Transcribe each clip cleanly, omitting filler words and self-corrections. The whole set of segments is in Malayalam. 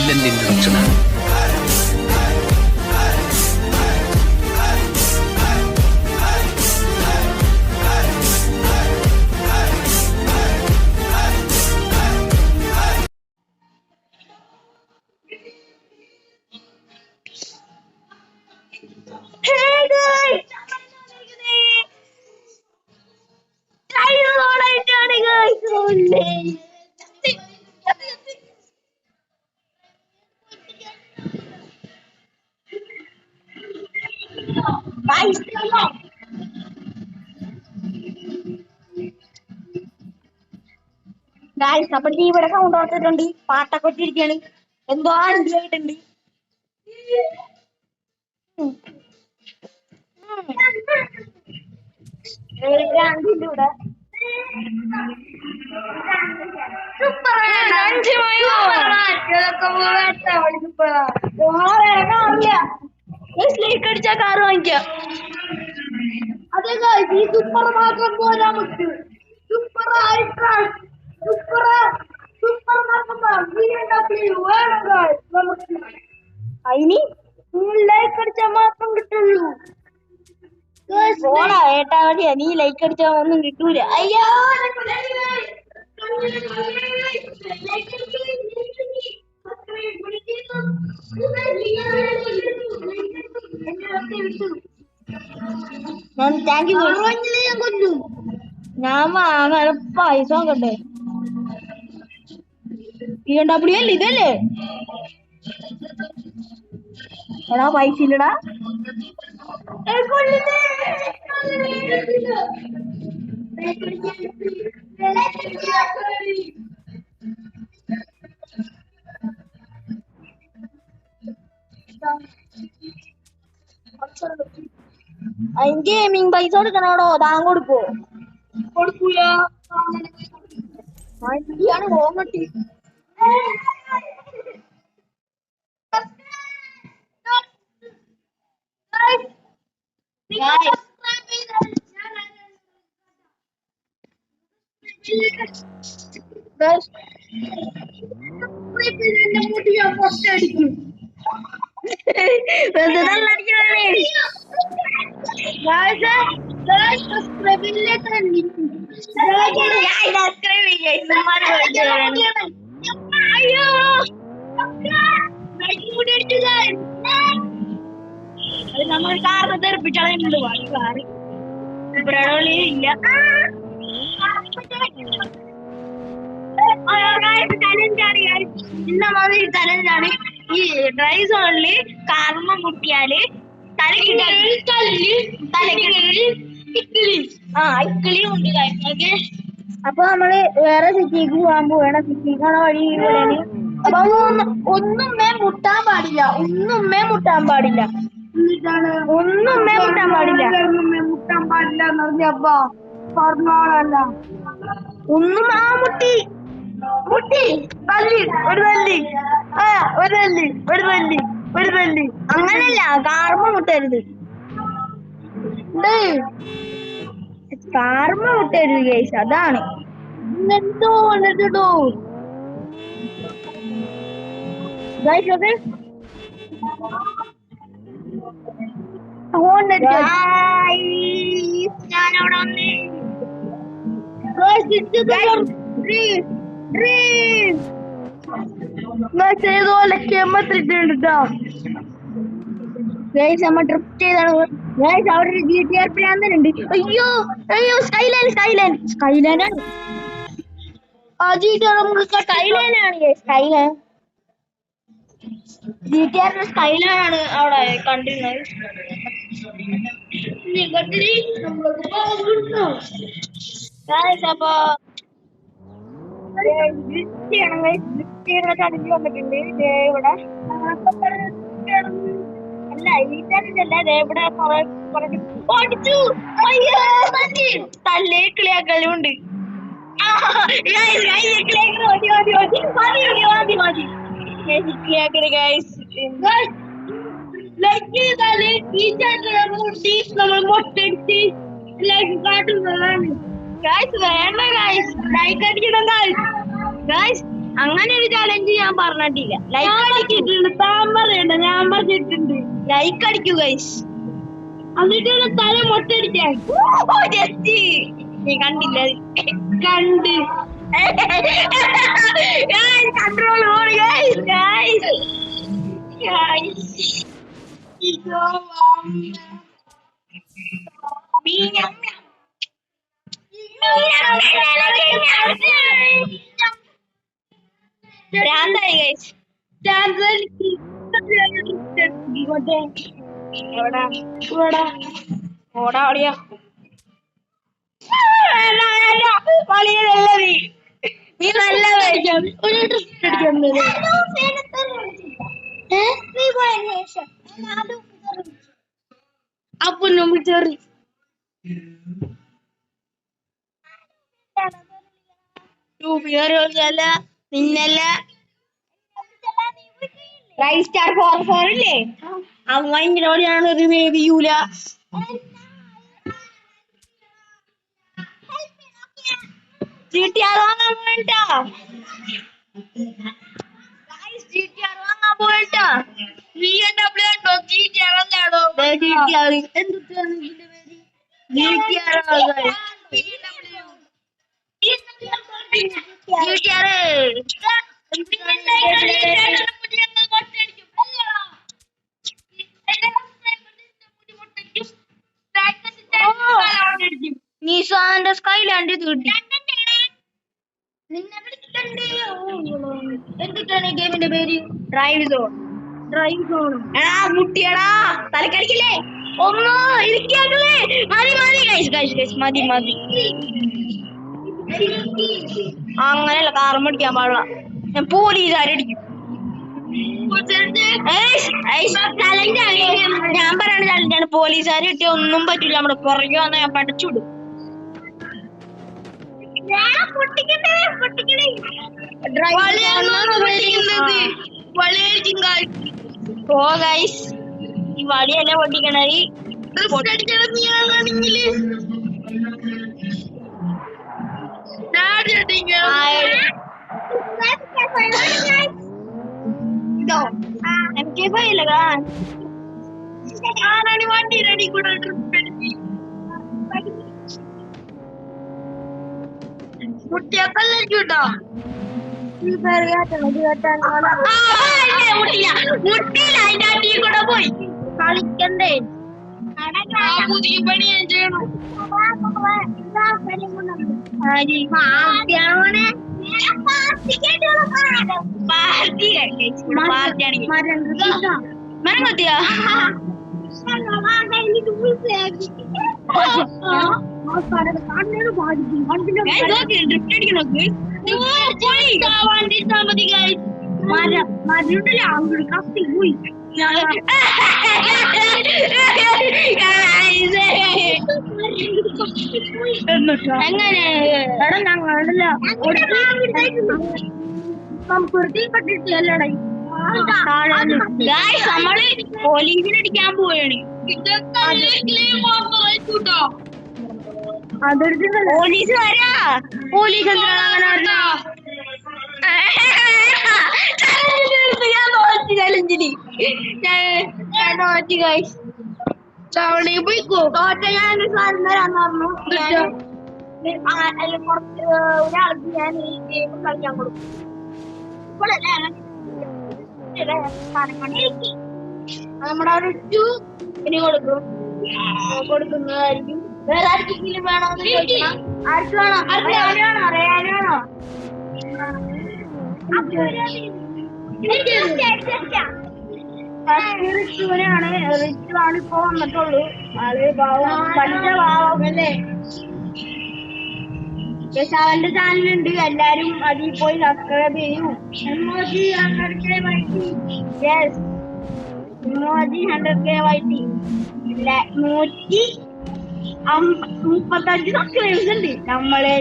സൈലന്റ് ഇൻട്രൊഡക്ഷൻ ആണ്. അപ്പൊ ഇവിടെ സൗണ്ട് ഓർത്തിട്ടുണ്ട്, പാട്ടൊക്കെ വെച്ചിരിക്കാണ്, എന്തോ ആയിട്ടുണ്ട്. ഇവിടെ അടിച്ചാ കാറ് വാങ്ങിക്കാം. അതെ ഈ സൂപ്പർ മാത്രം പോലെ നമുക്ക് സൂപ്പർ അതിന് ലൈക്ക് അടിച്ചാൽ മാത്രം കിട്ടുള്ളൂ. ഏട്ടാ മതിയാ, നീ ലൈക്ക് അടിച്ചാൽ ഒന്നും കിട്ടൂല. അയ്യോ താങ്ക് യു. ഞാൻ പൈസ നോക്കട്ടെ. BMW അല്ലേ ഇതല്ലേ? എടാ പൈസ ഇല്ലടാ. അതിന് ഗെയിമിങ് പൈസ കൊടുക്കണോടോ, താൻ കൊടുക്കോ? കൊടുക്കൂല. വണ്ടിയാണ് ഓങ്ങട്ടി. നമ്മൾ കാറിന് തെറിപ്പിച്ചാലുണ്ട് കാറ് ഇല്ല. ചലഞ്ചാണ് ഈ ഡ്രൈവ് സോണില് കാർമ മുട്ടിയാല് ഇക്കിളി ഉണ്ട്. അപ്പൊ നമ്മള് വേറെ സിറ്റിക്ക് പോകാൻ പോവാണ്. സിറ്റിക്കാണ വഴി ഇവിടെയാണ്. അപ്പൊ ഒന്നുമേ മുട്ടാൻ പാടില്ല, ഒന്നുമേ മുട്ടാൻ പാടില്ല, ഒന്നുമേ മുട്ടാൻ പാടില്ല, മുട്ടാൻ പാടില്ല എന്ന് പറഞ്ഞപ്പ പറഞ്ഞോളല്ല. ഒന്നും ആ മുട്ടി മുട്ടി തല്ലി ഒരു തല്ലി, ഒരു തല്ലി ഒരു തല്ലി ഒരു തല്ലി. അങ്ങനല്ല, കാർമ മുട്ടരുത്, കാർമ മുട്ടരുത് കേസ്. അതാണ് എന്തോ വന്നിട്ടോ ഞാനവിടെ ചെയ്തോലെ കെമ്മത്തിട്ടുണ്ട്. നമ്മ ട്രിപ്പ് ചെയ്താണ്. അവിടെ ഒരു GTR പ്ലാനുണ്ട്. അയ്യോ അയ്യോ സ്കൈലൈൻ സ്കൈലൈൻ സ്കൈലൈനാണ്. ആ GTR നമുക്ക് സ്കൈലൈനാണ്. സ്കൈലൈൻ GTR സ്കൈലൈനാണ് അവിടെ കണ്ടിരുന്നത്. അപ്പൊ ചടങ്ങ് വന്നിട്ടുണ്ട് ഇവിടെ. അല്ല ഈ ചടങ്ങല്ല, ഇവിടെ തല്ലേ കിളിയാക്കലുണ്ട്. നമ്മൾ മൊട്ടടിച്ച് കാട്ടുന്നതാണ്. വേണ്ട ലൈക്ക് അടിക്കണം ഗായ്സ്. അങ്ങനെ ഒരു ചാലഞ്ച് ഞാൻ പറഞ്ഞിട്ടില്ല. ലൈക്ക് അടിച്ചിട്ടുണ്ട്. താൻ പറയണ്ട, ഞാൻ പറഞ്ഞിട്ടുണ്ട്. ലൈക്ക് അടിക്കൂ ഗൈസ്. എന്നിട്ട് തല മൊട്ടടിക്കാൻ നീ കണ്ടില്ല? കണ്ട് കൺട്രോൾ നീ നല്ല അപ്പൊ നമ്മൾ ചെറി നിന്നല്ല റൈസ് സ്റ്റാർ 44 ഇല്ലേ? അവനോട് ഞാൻ ഒരു വേവിയൂല. GTR വാങ്ങാൻ പോയിട്ടാ. GTR വാങ്ങാൻ പോയിട്ടാ. BMW ഉണ്ടോ? GTR അല്ലാടോ. GTR എന്തൊക്കെയാണ് ഇതിന്റെ പേര്? GTR നിസാന്റെ സ്കൈലാൻഡ് കിട്ടി. എന്തൊക്കെയാണ് ഗെയിമിന്റെ പേര്? Drive zone. എടാ മുട്ടിയടാ, തലക്കടിക്കില്ലേ? ഒന്നോ ഇരിക്കാക്കളേ. മതി. അങ്ങനെയല്ല, കാറും പഠിക്കാൻ പാടില്ല. ഞാൻ പോലീസുകാരടിക്കും. ഞാൻ പറയണ ചലഞ്ചാണ്. പോലീസുകാർ കിട്ടിയ ഒന്നും പറ്റില്ല. നമ്മുടെ പുറകെ വന്ന് ഞാൻ പഠിച്ചുവിടും. ഓ ഗൈസ്, ഈ വളിയല്ല പൊട്ടിക്കണത്. MK5 ഇല്ല വണ്ടി റെഡി കൂടെ മുട്ടിയാക്കല്ലോ. മുട്ടിയില്ല, അതിന്റെ അടിയിൽ കൂടെ പോയി കളിക്കണ്ടേ. പുതിയ പണി ഞാൻ ചെയ്യണം. മരം കത്തിയാ മരണ്ടല്ലേ അങ്ങോട്ട് കത്തി പോയി. എങ്ങനെ എടാ ഞങ്ങളല്ല കട്ടിട്ടില്ലടേ. നമ്മള് പോലീസിനടിക്കാൻ പോവാണ്. പോലീസ് വരാ. പോലീസ് ചവണി പോയിക്കോ. തോറ്റ ഞാൻ സാധനം തരാന്ന് പറഞ്ഞു. കുറച്ച് ഒരാൾക്ക് ഞാൻ ഈ ഗെയിം കളിക്കാൻ കൊടുക്കും. ഇപ്പോഴല്ലേ നമ്മുടെ ഒരു 2 ഇനി കൊടുക്കുന്നതായിരിക്കും. വേറെ ആർക്കെങ്കിലും വേണോ? ആർക്ക് വേണോ? അറിയാനാണോ? റിച്ചുവിനാണ് ഇപ്പൊ വന്നിട്ടുള്ളൂ. ആള് പാവം, പഠിച്ച പാവല്ലേ. അവന്റെ ചാനലുണ്ട്, എല്ലാരും അതിൽ പോയി സബ്സ്ക്രൈബ് ചെയ്യൂ. ഇമോജി 100K വൈറ്റി. യെസ്, ഇമോജി 100K വൈറ്റി. 135 സബ്സ്ക്രൈബേഴ്സ് ഉണ്ട്. നമ്മളെ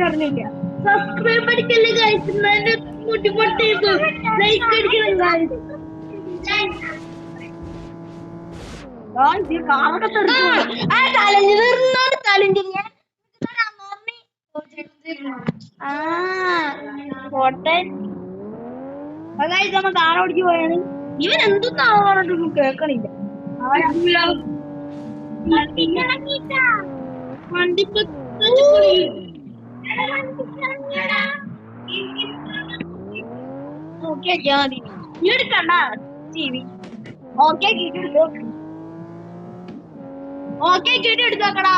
പറഞ്ഞില്ല. സബ്സ്ക്രൈബ് അടിക്കല്ലേ ഗൈസ്. മുട്ടിപ്പൊട്ടേക്കും ലൈക്ക് അടിക്കണം ഗൈസ്. കാറൊക്കെ ചലഞ്ച് ആ കോട്ടൻ നമ്മ കാർ ഓടിച്ചു പോയാണ്. ഇവൻ എന്തൊന്നാണോ പറഞ്ഞിട്ടൊന്നും കേൾക്കണില്ല. വണ്ടി ഓക്കെ മതി. നീ എടുക്കണ്ട ടി വി. ഓക്കെ കേട്ടെടുത്തോ. ഓക്കെ കേട്ടെടുത്തോക്കടാ.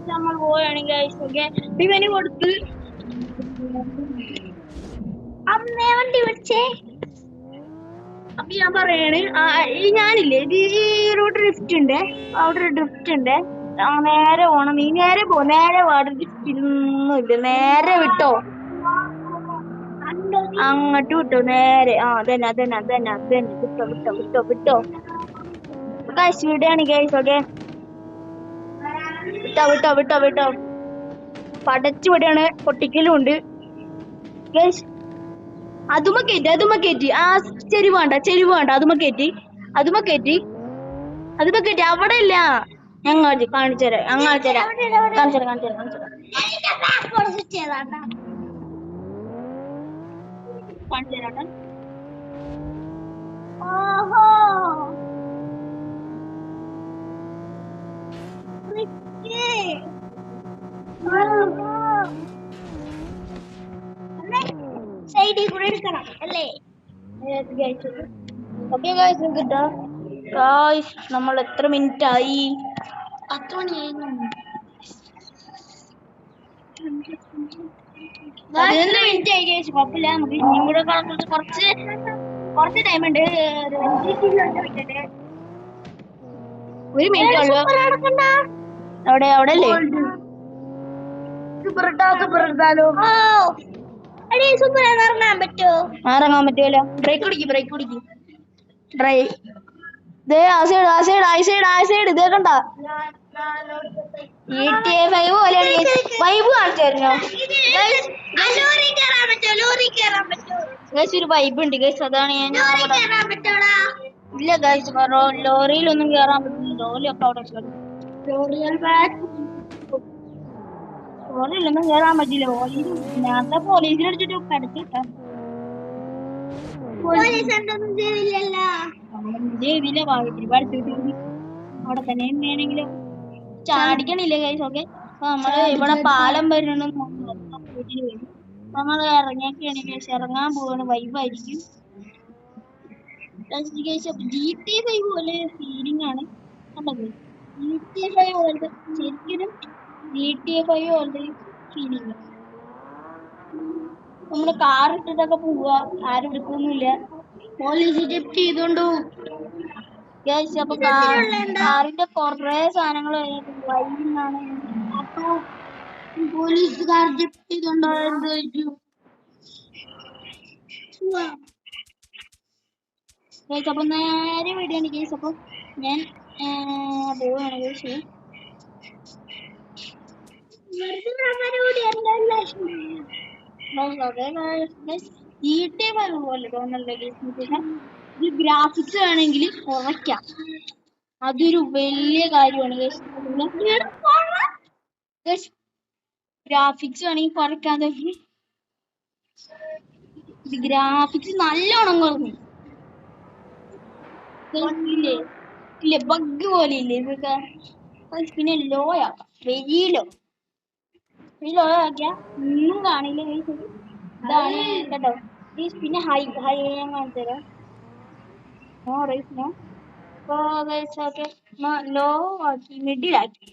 നമ്മൾ പോവുകയാണെങ്കിൽ ഓക്കെ ഇവന് കൊടുത്ത് അമ്മേ വണ്ടി വിളിച്ചേ. അപ്പൊ ഞാൻ പറയാണ് ഞാനില്ലേ ഇത് ഈ ഒരു ഡ്രിഫ്റ്റ് ഉണ്ട്, അവിടെ ഒരു ഡ്രിഫ്റ്റ് ഉണ്ട്. നേരെ പോണം, നീ നേരെ പോ, നേരെ വാട് ഒന്നുമില്ല, നേരെ വിട്ടോ, അങ്ങോട്ട് വിട്ടോ, നേരെ. അതന്നെ അതന്നെ അതന്നെ അതന്നെ, വിട്ടോ വിട്ടോ വിട്ടോ വിട്ടോ. ഗൈസ് വിടുകയാണ് ഗൈസ്. ഓക്കെ വിട്ടോ വിട്ടോ വിട്ടോ വിട്ടോ. പടച്ചു വിടുകയാണ്, പൊട്ടിക്കലും ഉണ്ട് ഗൈസ്. അതുമ കയറ്റി ആ ചെരുവ് വേണ്ട അതുമ കയറ്റി അവിടെ ഇല്ല. ഞങ്ങൾ കാണിച്ചു തരാം ഓഹോ സൈഡിൽ കൂടെ എടുക്കണം അല്ലേ? ഓക്കെ ഗായ്സ് കിട്ടാ. ഗായ്സ് നമ്മൾ എത്ര മിനിറ്റ് ആയി? 10 മണിയായി. 11 മിനിറ്റ് ആയി ഗായ്സ്. കുഴപ്പമില്ല, നമുക്ക് ഇനിയും കൂടെ കുറച്ച് ടൈം ഉണ്ട്. 1 മിനിറ്റ് ഉള്ളു. അവിടെ അല്ലേ ഇറങ്ങാൻ പറ്റുമല്ലോ. ബ്രേക്ക് പിടിക്ക്. ആ സൈഡ് ഇതേ കണ്ട GTA 5 പോലെയാണ്. വൈബ് കാണിച്ചു തരുന്നോ? ഒരു വൈബ് ഉണ്ട് ഗൈസ്, അതാണ് ഞാൻ. ഇല്ല ഗൈസ്, ലോറിയിലൊന്നും കേറാൻ പറ്റില്ല. ലോറിയൊക്കെ അവിടെ ലോറിയിലൊന്നും കേറാൻ പറ്റില്ല. നേരത്തെ പോലീസിനടിച്ചിട്ട് കടത്തിട്ടാ. അവിടെ തന്നെ എങ്ങനെയാണെങ്കിലും ചാടിക്കണില്ല ഗൈസ്. ഓക്കെ നമ്മള് ഇവിടെ പാലം വരുന്നുണ്ടെന്ന് നമ്മൾ ഇറങ്ങിയൊക്കെയാണ് ഗൈസ്. ഇറങ്ങാൻ പോവാണ്, വൈബായിരിക്കും. GTA 5 പോലെ ഫീലിംഗ് ആണ് കണ്ടത്. GTA 5 പോലത്തെ ശരിക്കും GTA 5 പോലത്തെ ഫീലിംഗ്. നമ്മള് കാർ ഇട്ടിട്ടൊക്കെ പോവുക, ആരും എടുക്കൊന്നുമില്ല. പോലീസ് ജപ്തി ചെയ്തോണ്ടു. അപ്പൊ കാറിന്റെ കൊറേ സാധനങ്ങൾ വൈകുന്നാണ്. അപ്പൊ പോലീസുകാർ ജപ്തി ചെയ്തോണ്ടോ എന്ത് കഴിച്ചു? അപ്പൊ നേരെ വിടുകയാണ് കേസ്. അപ്പൊ ഞാൻ പോവാണ് കേസ്. പോലെ തോന്നല്ലേ കേസ്. ഇത് ഗ്രാഫിക്സ് വേണമെങ്കിൽ കുറയ്ക്കാം, അതൊരു വലിയ കാര്യമാണ് കേസ്. ഗ്രാഫിക്സ് വേണമെങ്കിൽ കുറയ്ക്കാൻ നോക്കി. ഇത് ഗ്രാഫിക്സ് നല്ലോണം കുറഞ്ഞു ഇല്ലേ, ബഗ് പോലെ ഇല്ലേ ഇതൊക്കെ. പിന്നെ ലോ ആക്കാം, വലിയ ലോ ആക്കിയാ ഒന്നും കാണില്ല. ഇതാണ് കേട്ടോ. പിന്നെ ഹൈ ഞാൻ കാണിച്ചു തരാം. ലോ ആക്കി, മിഡിലാക്കി,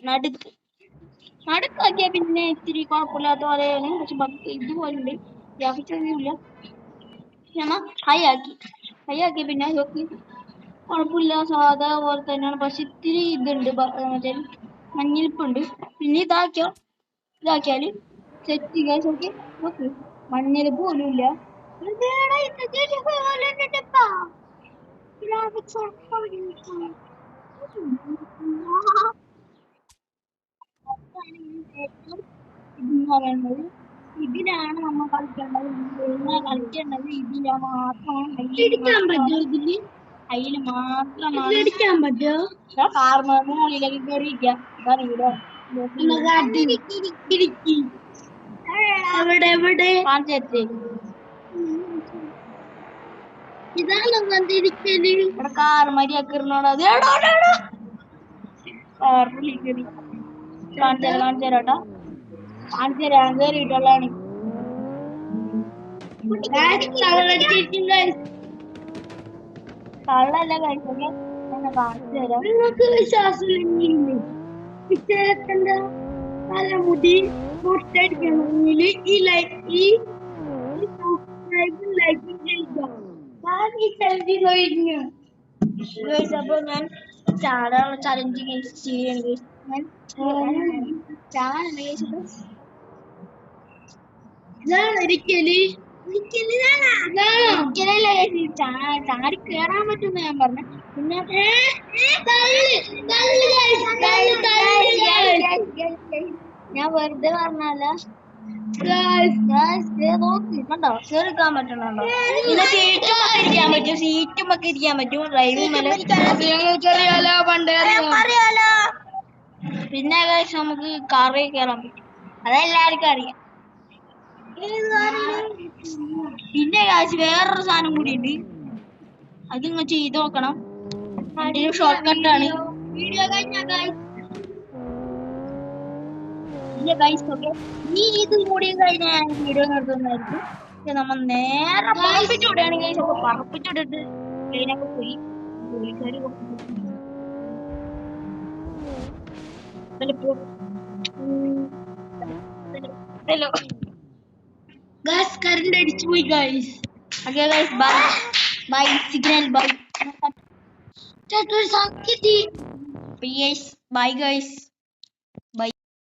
നടുക്കാക്കിയാ പിന്നെ ഇത്തിരി കുഴപ്പമില്ലാത്ത പോലെയാണ്. പക്ഷെ ഇതുപോലുണ്ട്, ഗ്രാഫിക്സ് ഒന്നുമില്ല. നമ്മ ഹൈ ആക്കി പിന്നെ കുഴപ്പമില്ല, സാധാ പോലെ തന്നെയാണ്. പക്ഷെ ഇത്തിരി ഇതുണ്ട്, മറ്റേ മഞ്ഞിരിപ്പുണ്ട്. പിന്നെ ഇതാക്കിയാല് സെറ്റ് ഗൈസ്. ഓക്കെ നോക്ക്, മഞ്ഞിരിപ്പ് പോലും ഇല്ല. ഇതിലാണ് നമ്മൾ കളിക്കേണ്ടത്. ഇതിലാണ് മാത്രമാണ്. അതിന് മാത്രമാണ് ഇടിക്കാൻ പറ്റുമോ കാർമോളിലേക്ക് കയറിയിരിക്കാം എവിടെ എവിടെ ഇതാണോ കണ്ടിരിക്കല് ഇവിടെ കാർ മരിയാക്കി കാണിച്ചേരാട്ടോ കേറിയിട്ടുള്ളതാണ് കള്ളല്ല കഴിച്ചൊക്കെ കാണിച്ചു തരാം നിങ്ങൾക്ക് വിശ്വാസമില്ലേ ഇദ്ദേഹത്തിന്റെ തലമുടി പൊട്ടടിക്കണമെങ്കിൽ ഈ കഴിഞ്ഞു അപ്പൊ ഞാൻ ചാടാനുള്ള ചലഞ്ച് ചെയ്യണത് ഇതാണ് ഒരിക്കല് ചാടി കേറാൻ പറ്റുന്ന ഞാൻ പറഞ്ഞു പിന്നെ ഞാൻ വെറുതെ പറഞ്ഞല്ല നോക്കിട്ടുണ്ടോ കേറിക്കാൻ പറ്റണുണ്ടോ പിന്നെ സീറ്റും ഒക്കെ ഇരിക്കാൻ പറ്റും സീറ്റും ഒക്കെ ഇരിക്കാൻ പറ്റും ഡ്രൈവിംഗ് പിന്നെ നമുക്ക് കാറിൽ കയറാൻ പറ്റും അതെല്ലാവർക്കും അറിയാം പിന്നെ വേറൊരു സാധനം കൂടി ഉണ്ട് അത് നിങ്ങൾ ചെയ്ത് നോക്കണം അതിന് ഷോർട്ട് കട്ടാണ് വീഡിയോ നീ ഇതും കൂടി കഴിഞ്ഞാൽ വീഡിയോ നിർത്തുന്നതായിരിക്കും നമ്മൾ നേരെ പറപ്പിച്ചുവിടുകയാണെങ്കിൽ പറപ്പിച്ചുവിട്ടിട്ട് ട്രെയിനൊക്കെ പോയി ഹലോ ഗൈസ് കറണ്ട് അടിച്ചു പോയി guys okay guys bye bye signal bye bye guys